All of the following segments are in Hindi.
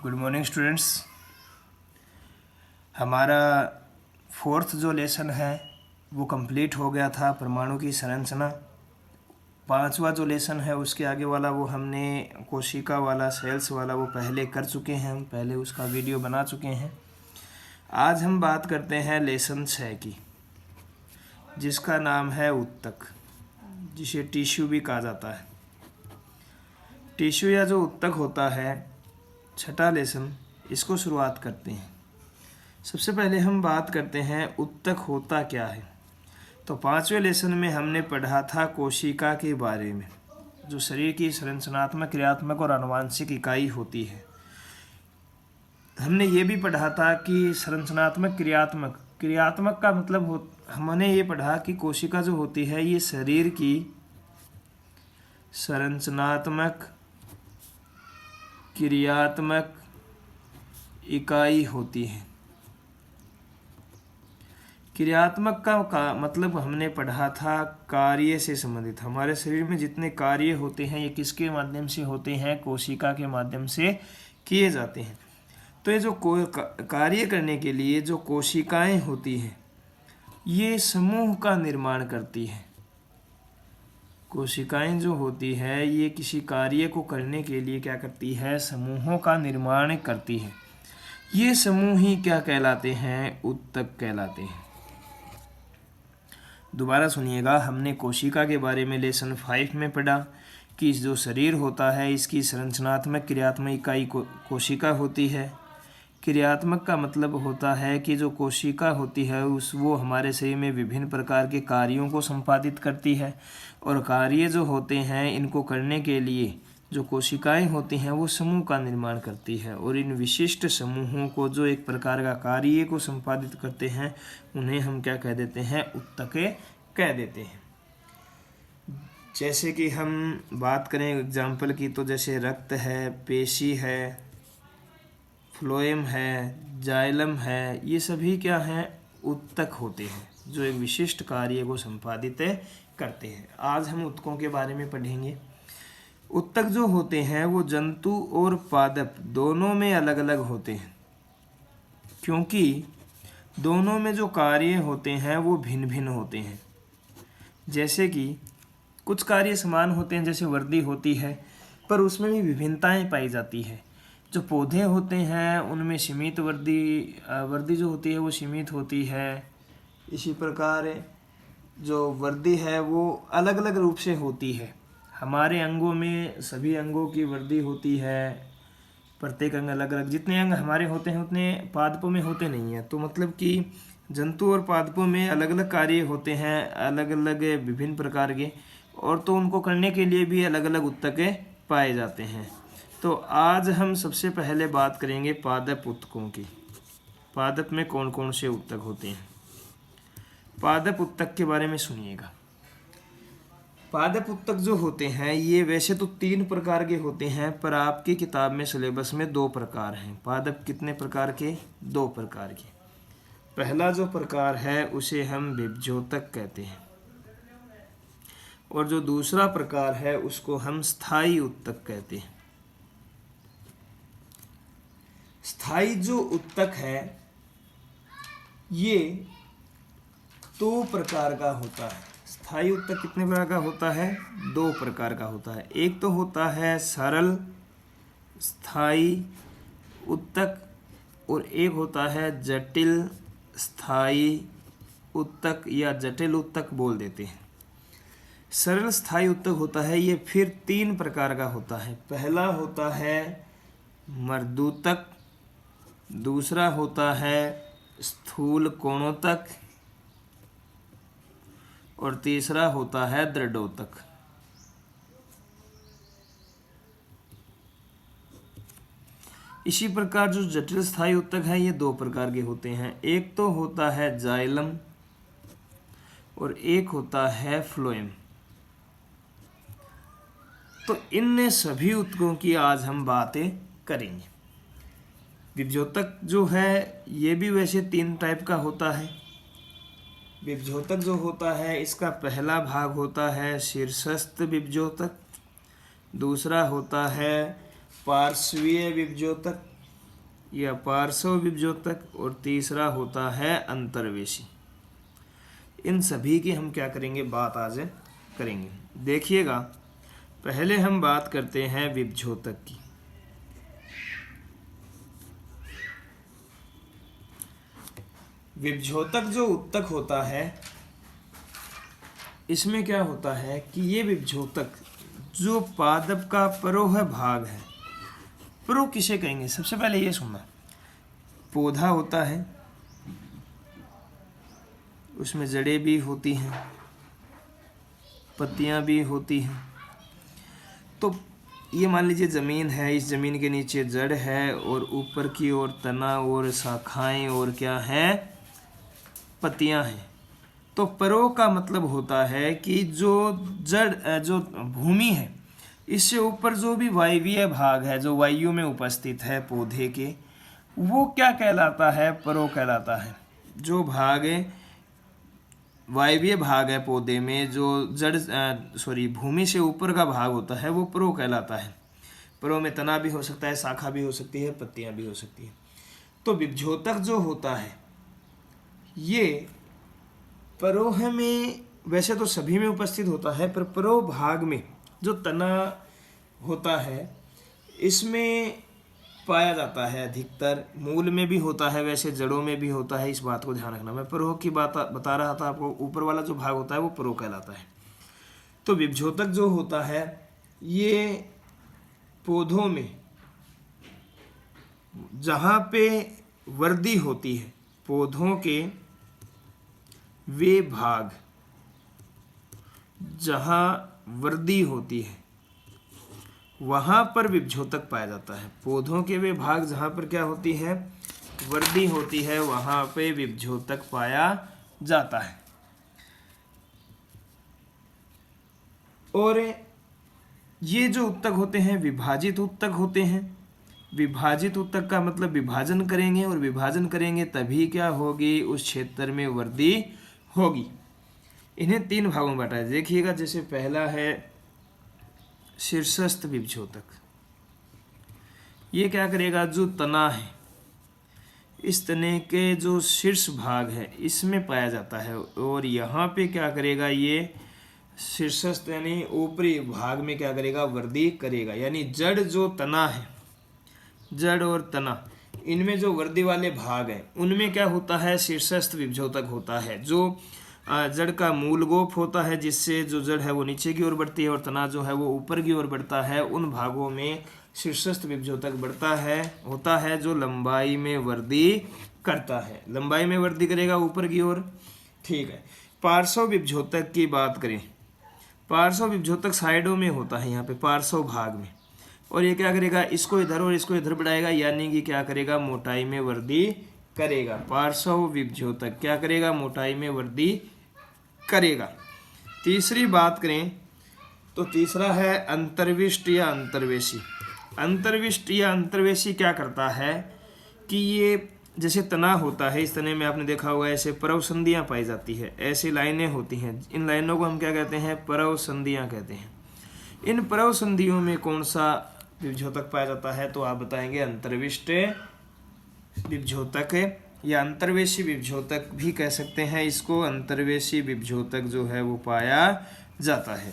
Good morning students. हमारा फोर्थ जो लेसन है वो कंप्लीट हो गया था, परमाणु की संरचना। पांचवा जो लेसन है उसके आगे वाला वो हमने कोशिका वाला, सेल्स वाला वो पहले कर चुके हैं, हम पहले उसका वीडियो बना चुके हैं। आज हम बात करते हैं लेसन 6 की, जिसका नाम है उत्तक, जिसे टिश्यू भी कहा जाता है। टिश्यू या जो उत्तक होता है, छठा लेसन, इसको शुरुआत करते हैं। सबसे पहले हम बात करते हैं उत्तक होता क्या है। तो पांचवें लेसन में हमने पढ़ा था कोशिका के बारे में, जो शरीर की संरचनात्मक, क्रियात्मक और आनुवांशिक इकाई होती है। हमने ये भी पढ़ा था कि संरचनात्मक, क्रियात्मक का मतलब हमने ये पढ़ा कि कोशिका जो होती है ये शरीर की संरचनात्मक, क्रियात्मक इकाई होती है। क्रियात्मक का मतलब हमने पढ़ा था कार्य से संबंधित। हमारे शरीर में जितने कार्य होते हैं ये किसके माध्यम से होते हैं? कोशिका के माध्यम से किए जाते हैं। तो ये जो कार्य करने के लिए जो कोशिकाएं होती हैं ये समूह का निर्माण करती है। कोशिकाएं जो होती है ये किसी कार्य को करने के लिए क्या करती है? समूहों का निर्माण करती है। ये समूह ही क्या कहलाते हैं? उत्तक कहलाते हैं। दोबारा सुनिएगा, हमने कोशिका के बारे में लेसन 5 में पढ़ा कि जो शरीर होता है इसकी संरचनात्मक, क्रियात्मक इकाई कोशिका होती है। क्रियात्मक का मतलब होता है कि जो कोशिका होती है वो हमारे शरीर में विभिन्न प्रकार के कार्यों को संपादित करती है, और कार्य जो होते हैं इनको करने के लिए जो कोशिकाएं होती हैं वो समूह का निर्माण करती है, और इन विशिष्ट समूहों को जो एक प्रकार का कार्य को संपादित करते हैं उन्हें हम क्या कह देते हैं? उत्तके कह देते हैं। जैसे कि हम बात करें एग्जाम्पल की, तो जैसे रक्त है, पेशी है, फ्लोएम है, जाइलम है, ये सभी क्या हैं? उत्तक होते हैं, जो एक विशिष्ट कार्य को संपादित करते हैं। आज हम उत्तकों के बारे में पढ़ेंगे। उत्तक जो होते हैं वो जंतु और पादप दोनों में अलग अलग होते हैं, क्योंकि दोनों में जो कार्य होते हैं वो भिन्न भिन्न होते हैं। जैसे कि कुछ कार्य समान होते हैं, जैसे वर्दी होती है, पर उसमें भी विभिन्नताएं पाई जाती है। जो पौधे होते हैं उनमें सीमित वर्दी जो होती है वो सीमित होती है। इसी प्रकार जो वर्दी है वो अलग अलग रूप से होती है। हमारे अंगों में सभी अंगों की वर्दी होती है, प्रत्येक अंग अलग अलग। जितने अंग हमारे होते हैं उतने पादपों में होते नहीं हैं। तो मतलब कि जंतु और पादपों में अलग अलग कार्य होते हैं, अलग अलग विभिन्न प्रकार के, और तो उनको करने के लिए भी अलग अलग उत्तक पाए जाते हैं। तो आज हम सबसे पहले बात करेंगे पादप उत्तकों की। पादप में कौन कौन से उत्तक होते हैं? पादप उत्तक के बारे में सुनिएगा। पादप उत्तक जो होते हैं ये वैसे तो 3 प्रकार के होते हैं, पर आपकी किताब में सिलेबस में 2 प्रकार हैं। पादप कितने प्रकार के? 2 प्रकार के। पहला जो प्रकार है उसे हम विभज्योतक कहते हैं, और जो दूसरा प्रकार है उसको हम स्थायी उत्तक कहते हैं। स्थायी जो उत्तक है ये 2 प्रकार का होता है। स्थायी उत्तक कितने प्रकार का होता है? 2 प्रकार का होता है। एक तो होता है सरल स्थायी उत्तक, और एक होता है जटिल स्थायी उत्तक, या जटिल उत्तक बोल देते हैं। सरल स्थायी उत्तक होता है ये फिर 3 प्रकार का होता है। पहला होता है मर्दूतक, दूसरा होता है स्थूल कोणोतक, और तीसरा होता है दृढ़ोतक। इसी प्रकार जो जटिल स्थायी उत्तक है ये 2 प्रकार के होते हैं। एक तो होता है जाइलम और एक होता है फ्लोएम। तो इन सभी उत्तकों की आज हम बातें करेंगे। विभज्योतक जो है ये भी वैसे 3 टाइप का होता है। विभज्योतक जो होता है इसका पहला भाग होता है शीर्षस्थ विभज्योतक, दूसरा होता है पार्श्वीय विभज्योतक, ये अपार्श्व विभज्योतक, और तीसरा होता है अंतर्वेशी। इन सभी की हम क्या करेंगे, बात आज करेंगे। देखिएगा, पहले हम बात करते हैं विभज्योतक की। विभज्योतक जो उत्तक होता है, इसमें क्या होता है कि ये विभज्योतक जो पादप का परोह भाग है, परो किसे कहेंगे, सबसे पहले ये सुनना। पौधा होता है, उसमें जड़ें भी होती हैं, पत्तियां भी होती हैं। तो ये मान लीजिए ज़मीन है, इस ज़मीन के नीचे जड़ है, और ऊपर की ओर तना और शाखाएं और क्या हैं, पत्तियां हैं। तो परो का मतलब होता है कि जो जड़, जो भूमि है, इससे ऊपर जो भी वायवीय भाग है, जो वायु में उपस्थित है पौधे के, वो क्या कहलाता है, परो कहलाता है। जो भाग वायवीय भाग है पौधे में, जो भूमि से ऊपर का भाग होता है, वो परो कहलाता है। परो में तना भी हो सकता है, शाखा भी हो सकती है, पत्तियां भी हो सकती है। तो विभज्योतक जो होता है, ये परोह में वैसे तो सभी में उपस्थित होता है, पर परो भाग में जो तना होता है, इसमें पाया जाता है अधिकतर। मूल में भी होता है, वैसे जड़ों में भी होता है, इस बात को ध्यान रखना। मैं परोह की बात बता रहा था आपको, ऊपर वाला जो भाग होता है वो परो कहलाता है। तो विभज्योतक जो होता है, ये पौधों में जहाँ पे वृद्धि होती है, पौधों के वे भाग जहाँ वृद्धि होती है, वहाँ पर विभज्योतक पाया जाता है। पौधों के वे भाग जहाँ पर क्या होती है, वृद्धि होती है, वहाँ पे विभज्योतक पाया जाता है। और ये जो उत्तक होते हैं, विभाजित उत्तक होते हैं। विभाजित उत्तक का मतलब विभाजन करेंगे, और विभाजन करेंगे तभी क्या होगी, उस क्षेत्र में वृद्धि होगी। इन्हें तीन भागों में बांटा है, देखिएगा। जैसे पहला है शीर्षस्थ विभज्योतक। ये क्या करेगा, जो तना है, इस तने के जो शीर्ष भाग है, इसमें पाया जाता है, और यहाँ पे क्या करेगा, ये शीर्षस्थ यानी ऊपरी भाग में क्या करेगा, वृद्धि करेगा। यानी जड़ जो तना है, जड़ और तना, इनमें जो वृद्धि वाले भाग हैं, उनमें क्या होता है, शीर्षस्थ विभज्योतक होता है। जो जड़ का मूल गोप होता है, जिससे जो जड़ है वो नीचे की ओर बढ़ती है, और तना जो है वो ऊपर की ओर बढ़ता है, उन भागों में शीर्षस्थ विभज्योतक बढ़ता है, होता है, जो लंबाई में वृद्धि करता है। लंबाई में वृद्धि करेगा ऊपर की ओर, ठीक है। पार्श्व विभज्योतक की बात करें, पार्श्व विभज्योतक साइडों में होता है, यहाँ पे पार्श्व भाग में, और ये क्या करेगा, इसको इधर और इसको इधर बढ़ाएगा, यानी कि क्या करेगा, मोटाई में वृद्धि करेगा। पार्श्व विभज्योतक क्या करेगा, मोटाई में वृद्धि करेगा। तीसरी बात करें तो तीसरा है अंतर्विष्ट या अंतर्वेशी। अंतर्विष्ट या अंतर्वेशी क्या करता है कि ये जैसे तना होता है, इस तने में आपने देखा होगा ऐसे परव संधियां पाई जाती है, ऐसी लाइनें होती हैं। इन लाइनों को हम क्या कहते हैं, परव संधियां कहते हैं। इन परव संधियों में कौन सा विभज्योतक पाया जाता है, तो आप बताएंगे अंतर्विष्ट विभज्योतक या अंतर्वेशी विभज्योतक भी कह सकते हैं इसको। अंतर्वेशी विभज्योतक जो है वो पाया जाता है।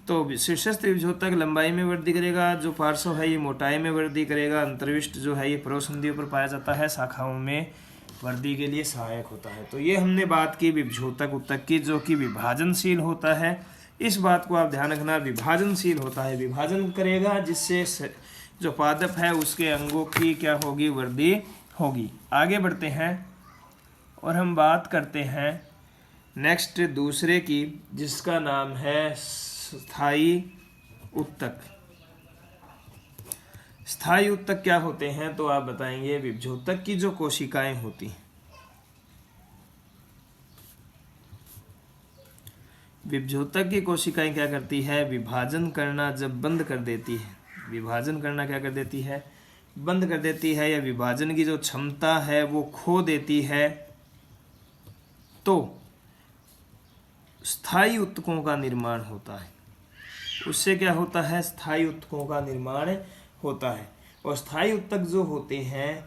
तो शीर्षस्थ विभज्योतक लंबाई में वृद्धि करेगा, जो पार्श्व है ये मोटाई में वृद्धि करेगा। अंतर्विष्ट जो है ये परव संधियों पर पाया जाता है, शाखाओं में वृद्धि के लिए सहायक होता है। तो ये हमने बात की विभज्योतक उत्तक की, जो कि विभाजनशील होता है। इस बात को आप ध्यान रखना, विभाजनशील होता है, विभाजन करेगा, जिससे जो पादप है उसके अंगों की क्या होगी, वृद्धि होगी। आगे बढ़ते हैं और हम बात करते हैं नेक्स्ट दूसरे की, जिसका नाम है स्थायी उत्तक। स्थायी उत्तक क्या होते हैं, तो आप बताएंगे विभज्योतक की जो कोशिकाएं होती हैं, विभज्योतक की कोशिकाएं क्या करती है, विभाजन करना जब बंद कर देती है, विभाजन करना क्या कर देती है, बंद कर देती है, या विभाजन की जो क्षमता है वो खो देती है, तो स्थायी उत्तकों का निर्माण होता है। उससे क्या होता है, स्थायी उत्तकों का निर्माण होता है। और स्थायी उत्तक जो होते हैं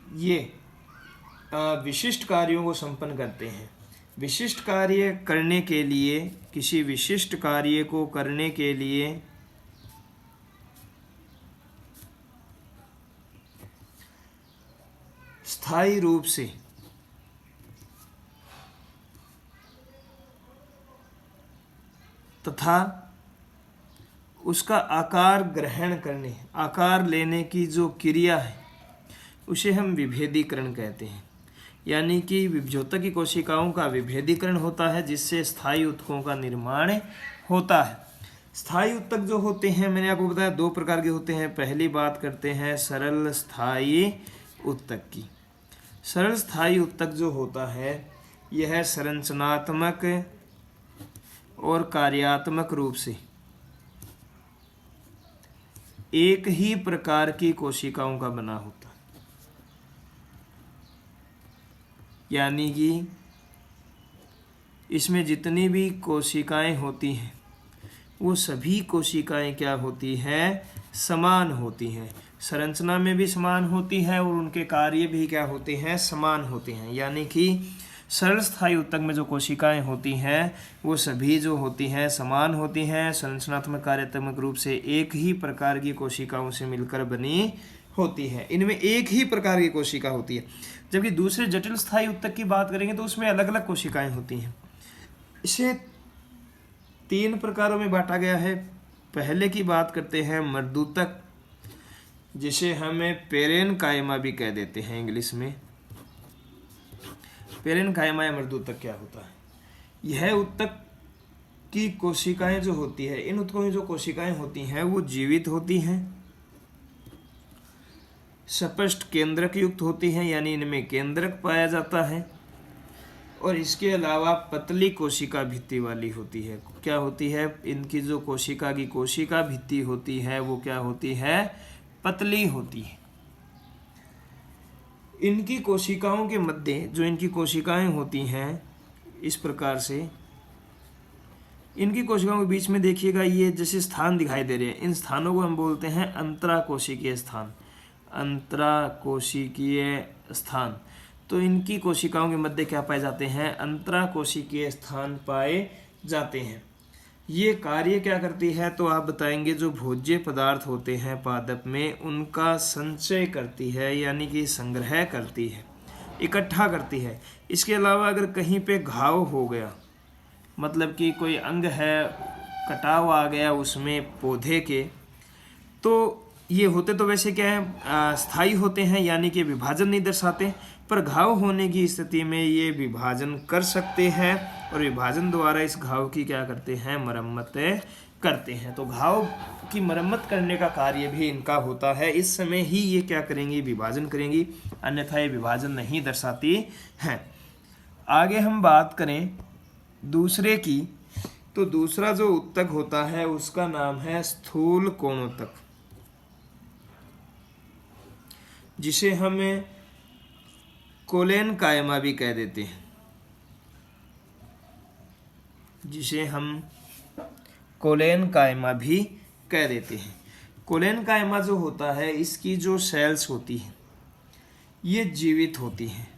ये विशिष्ट कार्यों को संपन्न करते हैं। विशिष्ट कार्य करने के लिए, किसी विशिष्ट कार्य को करने के लिए स्थायी रूप से तथा उसका आकार ग्रहण करने, आकार लेने की जो क्रिया है उसे हम विभेदीकरण कहते हैं। यानी कि विभज्योतक की कोशिकाओं का विभेदीकरण होता है जिससे स्थायी ऊतकों का निर्माण होता है। स्थायी ऊतक जो होते हैं, मैंने आपको बताया 2 प्रकार के होते हैं। पहली बात करते हैं सरल स्थायी ऊतक की। सरल स्थायी ऊतक जो होता है यह संरचनात्मक और कार्यात्मक रूप से एक ही प्रकार की कोशिकाओं का बना होता है। यानी कि इसमें जितनी भी कोशिकाएं होती हैं वो सभी कोशिकाएं क्या होती हैं, समान होती हैं। संरचना में भी समान होती है और उनके कार्य भी क्या होते हैं, समान होते हैं। यानी कि सरल स्थायी ऊतक में जो कोशिकाएं होती हैं वो सभी जो होती हैं समान होती हैं, संरचनात्मक कार्यात्मक रूप से एक ही प्रकार की कोशिकाओं से मिलकर बनी होती है। इनमें एक ही प्रकार की कोशिका होती है। जबकि दूसरे जटिल स्थायी ऊतक की बात करेंगे तो उसमें अलग अलग कोशिकाएं होती हैं। इसे 3 प्रकारों में बांटा गया है। पहले की बात करते हैं मर्दूतक, जिसे हमें पेरेनकाइमा भी कह देते हैं इंग्लिश में। पेरेनकाइमा या मर्दूतक क्या होता है? यह ऊतक की कोशिकाएं जो होती है, इन ऊतकों की जो कोशिकाएं होती हैं वो जीवित होती हैं, स्पष्ट केंद्रक युक्त होती हैं, यानी इनमें केंद्रक पाया जाता है, और इसके अलावा पतली कोशिका भित्ति वाली होती है। क्या होती है? इनकी जो कोशिका की कोशिका भित्ति होती है वो क्या होती है, पतली होती है। इनकी कोशिकाओं के मध्य जो इनकी कोशिकाएं होती हैं इस प्रकार से, इनकी कोशिकाओं के बीच में देखिएगा ये जैसे स्थान दिखाई दे रहे हैं, इन स्थानों को हम बोलते हैं अंतराकोशिकीय स्थान। अंतराकोशिकीय स्थान, तो इनकी कोशिकाओं के मध्य क्या पाए जाते हैं, अंतराकोशिकीय स्थान पाए जाते हैं। ये कार्य क्या करती है तो आप बताएंगे, जो भोज्य पदार्थ होते हैं पादप में उनका संचय करती है, यानी कि संग्रह करती है, इकट्ठा करती है। इसके अलावा अगर कहीं पे घाव हो गया, मतलब कि कोई अंग है कटाव आ गया उसमें पौधे के, तो ये होते तो वैसे क्या है, स्थायी होते हैं, यानी कि विभाजन नहीं दर्शाते, पर घाव होने की स्थिति में ये विभाजन कर सकते हैं और विभाजन द्वारा इस घाव की क्या करते हैं, मरम्मत करते हैं। तो घाव की मरम्मत करने का कार्य भी इनका होता है। इस समय ही ये क्या करेंगी, विभाजन करेंगी, अन्यथा ये विभाजन नहीं दर्शाती हैं। आगे हम बात करें दूसरे की, तो दूसरा जो ऊतक होता है उसका नाम है स्थूल कोणोतक, जिसे हमें कोलेनकाइमा भी कह देते हैं, जिसे हम कोलेनकाइमा भी कह देते हैं। कोलेनकाइमा जो होता है इसकी जो सेल्स होती हैं ये जीवित होती हैं,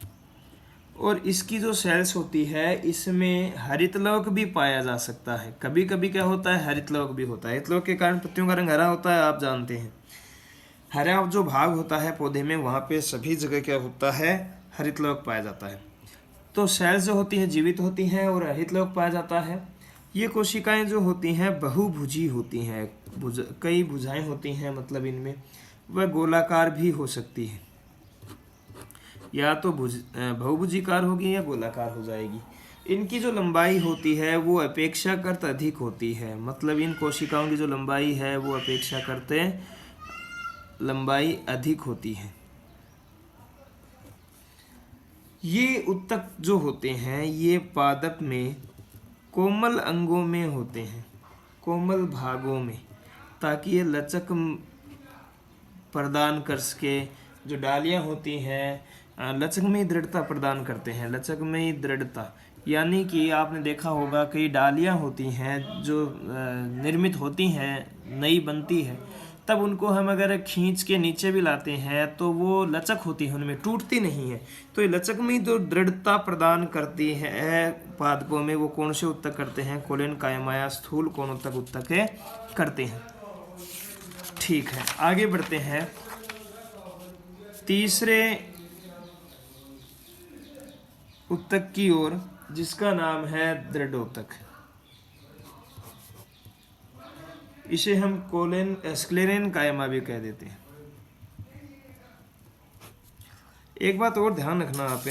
और इसकी जो सेल्स होती है इसमें हरितलवक भी पाया जा सकता है। कभी कभी क्या होता है, हरितलवक भी होता है। हरितलवक के कारण पत्तियों का रंग हरा होता है, आप जानते हैं। हरा जो भाग होता है पौधे में वहाँ पे सभी जगह क्या होता है, हरितलवक पाया जाता है। तो सेल्स जो होती हैं जीवित होती हैं और हरितलवक पाया जाता है। ये कोशिकाएं जो होती हैं बहुभुजी होती हैं, कई भुजाएं होती हैं, मतलब इनमें वह गोलाकार भी हो सकती है, या तो बहुभुजीकार होगी या गोलाकार हो जाएगी। इनकी जो लंबाई होती है वो अपेक्षाकृत अधिक होती है, मतलब इन कोशिकाओं की जो लंबाई है वो अपेक्षाकृत लंबाई अधिक होती है। ये ऊतक जो होते हैं ये पादप में कोमल अंगों में होते हैं, कोमल भागों में, ताकि ये लचक प्रदान कर सके। जो डालियाँ होती हैं लचक में ही दृढ़ता प्रदान करते हैं, लचक में ही दृढ़ता। यानी कि आपने देखा होगा कई डालियाँ होती हैं जो निर्मित होती हैं, नई बनती है, तब उनको हम अगर खींच के नीचे भी लाते हैं तो वो लचक होती है, उनमें टूटती नहीं है। तो ये लचक में जो दृढ़ता प्रदान करती है पादपों में, वो कौन से उत्तक करते हैं? कोलेन कायमाया स्थूल कोणोत्तक उत्तक करते हैं। ठीक है, आगे बढ़ते हैं तीसरे उत्तक की ओर, जिसका नाम है दृढ़ोत्तक। इसे हम कोलेन स्क्लेरेन कायमा भी कह देते हैं। एक बात और ध्यान रखना आप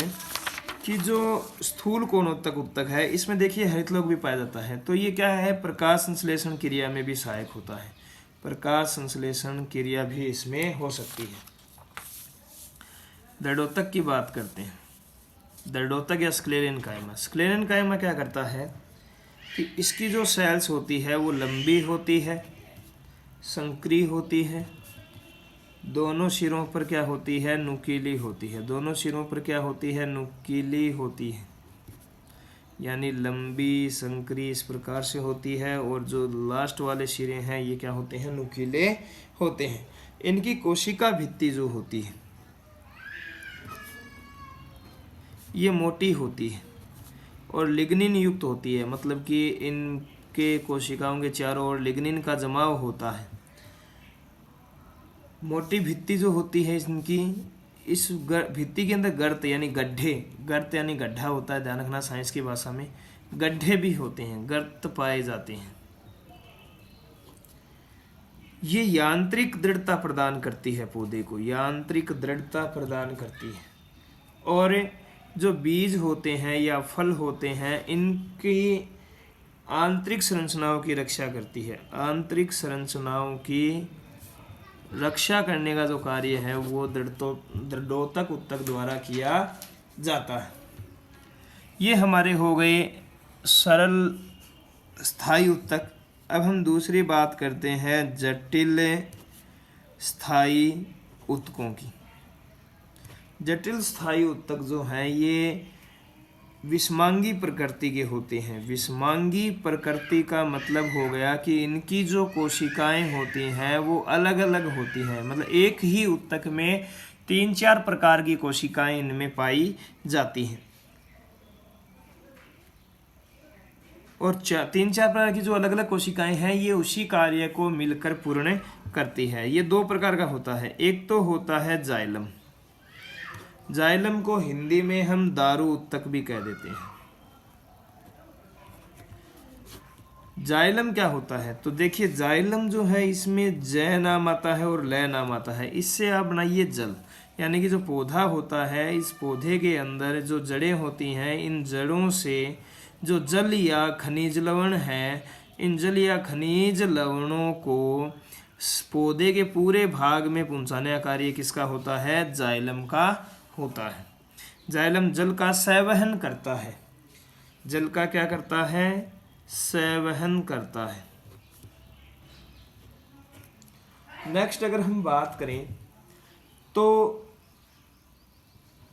कि जो स्थूल कोणोत्तक उत्तक है, इसमें देखिए हरितलोक भी पाया जाता है। तो ये क्या है? प्रकाश संश्लेषण क्रिया में भी सहायक होता है। प्रकाश संश्लेषण क्रिया भी इसमें हो सकती है। दृढ़ोत्तक की बात करते हैं। दृढ़ोत्तक या स्क्लेरेन कायमा। स्क्लेरेन कायमा क्या करता है कि इसकी जो सेल्स होती है वो लंबी होती है, संकरी होती है, दोनों सिरों पर क्या होती है? नुकीली होती है। दोनों सिरों पर क्या होती है? नुकीली होती है, यानी लंबी संकरी इस प्रकार से होती है। और जो लास्ट वाले सिरे हैं ये क्या होते हैं? नुकीले होते हैं। इनकी कोशिका भित्ति जो होती है ये मोटी होती है और लिग्निन युक्त होती है, मतलब कि इनके कोशिकाओं के चारों ओर लिग्निन का जमाव होता है। मोटी भित्ति जो होती है इनकी, इस भित्ति के अंदर गर्त यानी गड्ढे, गर्त यानी गड्ढा होता है, ध्यान रखना साइंस की भाषा में गड्ढे भी होते हैं, गर्त पाए जाते हैं। ये यांत्रिक दृढ़ता प्रदान करती है पौधे को, यांत्रिक दृढ़ता प्रदान करती है। और जो बीज होते हैं या फल होते हैं, इनकी आंतरिक संरचनाओं की रक्षा करती है। आंतरिक संरचनाओं की रक्षा करने का जो कार्य है वो दृढ़ोत्तक उत्तक द्वारा किया जाता है। ये हमारे हो गए सरल स्थायी उत्तक। अब हम दूसरी बात करते हैं जटिल स्थायी उत्तकों की। जटिल स्थायी उत्तक जो हैं ये विषमांगी प्रकृति के होते हैं। विषमांगी प्रकृति का मतलब हो गया कि इनकी जो कोशिकाएं होती हैं वो अलग अलग होती हैं, मतलब एक ही उत्तक में 3-4 प्रकार की कोशिकाएं इनमें पाई जाती हैं। और 3-4 प्रकार की जो अलग अलग कोशिकाएं हैं ये उसी कार्य को मिलकर पूर्ण करती है। ये 2 प्रकार का होता है। एक तो होता है जाइलम। जाइलम को हिंदी में हम दारू उत्तक भी कह देते हैं। जाइलम क्या होता है? तो देखिए जाइलम जो है इसमें जय नाम आता है और लय नाम आता है। इससे आप बनाइए जल, यानी कि जो पौधा होता है, इस पौधे के अंदर जो जड़ें होती हैं, इन जड़ों से जो जल या खनिज लवण है, इन जल या खनिज लवणों को पौधे के पूरे भाग में पहुंचाने का कार्य किसका होता है? जाइलम का होता है। जाइलम जल का संवहन करता है। जल का क्या करता है? संवहन करता है। नेक्स्ट अगर हम बात करें तो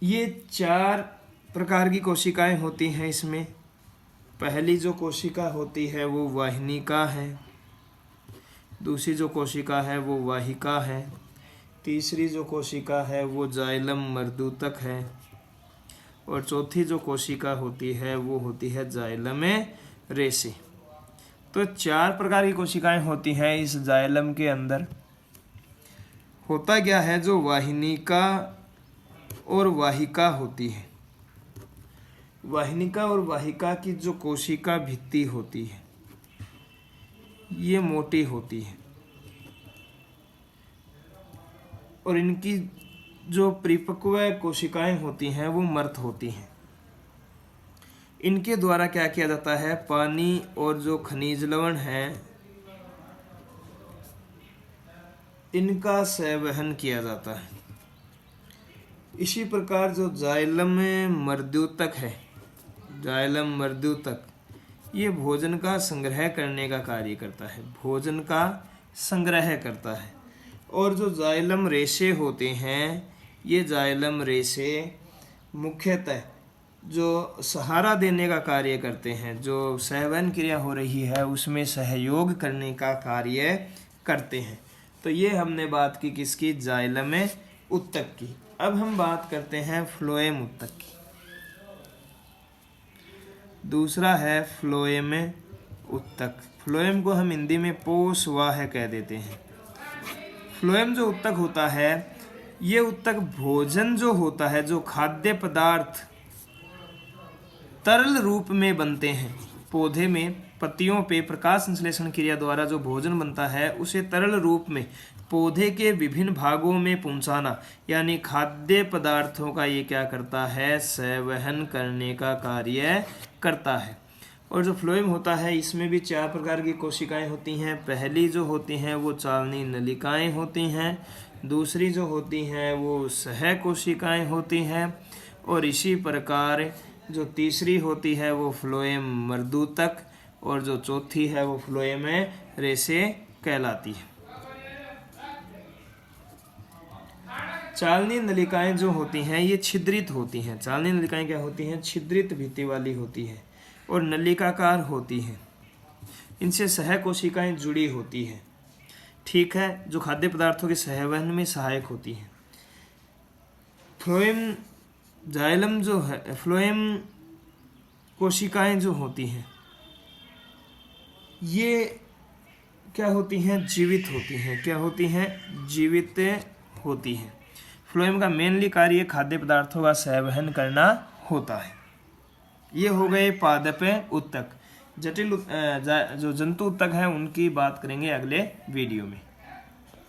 ये 4 प्रकार की कोशिकाएं होती हैं इसमें। पहली जो कोशिका होती है वो वाहिनिका है, दूसरी जो कोशिका है वो वाहिका है, तीसरी जो कोशिका है वो जाइलम मर्दूतक है, और चौथी जो कोशिका होती है वो होती है जाइलम रेसे। तो 4 प्रकार की कोशिकाएं होती हैं इस जाइलम के अंदर। होता क्या है? जो वाहिनिका और वाहिका होती है, वाहिनिका और वाहिका की जो कोशिका भित्ति होती है ये मोटी होती है, और इनकी जो परिपक्व कोशिकाएं होती हैं वो मर्त होती हैं। इनके द्वारा क्या किया जाता है? पानी और जो खनिज लवण है इनका संवहन किया जाता है। इसी प्रकार जो जाइलम मर्दूतक है, जाइलम मर्दूतक, ये भोजन का संग्रह करने का कार्य करता है, भोजन का संग्रह करता है। और जो जाइलम रेशे होते हैं, ये जाइलम रेशे मुख्यतः जो सहारा देने का कार्य करते हैं, जो संवहन क्रिया हो रही है उसमें सहयोग करने का कार्य करते हैं। तो ये हमने बात की किसकी, जाइलम उत्तक की। अब हम बात करते हैं फ्लोएम उत्तक की। दूसरा है फ्लोएम उत्तक। फ्लोएम को हम हिंदी में पोषवाह कह देते हैं। फ्लोएम जो उत्तक होता है, ये उत्तक भोजन जो होता है, जो खाद्य पदार्थ तरल रूप में बनते हैं, पौधे में पत्तियों पे प्रकाश संश्लेषण क्रिया द्वारा जो भोजन बनता है उसे तरल रूप में पौधे के विभिन्न भागों में पहुंचाना, यानी खाद्य पदार्थों का ये क्या करता है, संवहन करने का कार्य करता है। और जो फ्लोएम होता है इसमें भी 4 प्रकार की कोशिकाएं होती हैं। पहली जो होती हैं वो चालनी नलिकाएं होती हैं, दूसरी जो होती हैं वो सह कोशिकाएं होती हैं, और इसी प्रकार जो तीसरी होती है वो फ्लोएम मर्दूतक, और जो चौथी है वो फ्लोएम रेसे कहलाती है। चालनी नलिकाएं जो होती हैं ये छिद्रित होती हैं। चालनी नलिकाएं क्या होती हैं, छिद्रित भित्ति वाली होती है और नलिकाकार होती हैं। इनसे सह कोशिकाएं जुड़ी होती हैं, ठीक है, जो खाद्य पदार्थों के सहवहन में सहायक होती हैं। फ्लोएम जाइलम जो है, फ्लोएम कोशिकाएं जो होती हैं ये क्या होती हैं, जीवित होती हैं। क्या होती हैं, जीवित होती हैं। फ्लोएम का मेनली कार्य खाद्य पदार्थों का सहवहन करना होता है। ये हो गए पादप उत्तक। जटिल जो जंतु उत्तक है उनकी बात करेंगे अगले वीडियो में।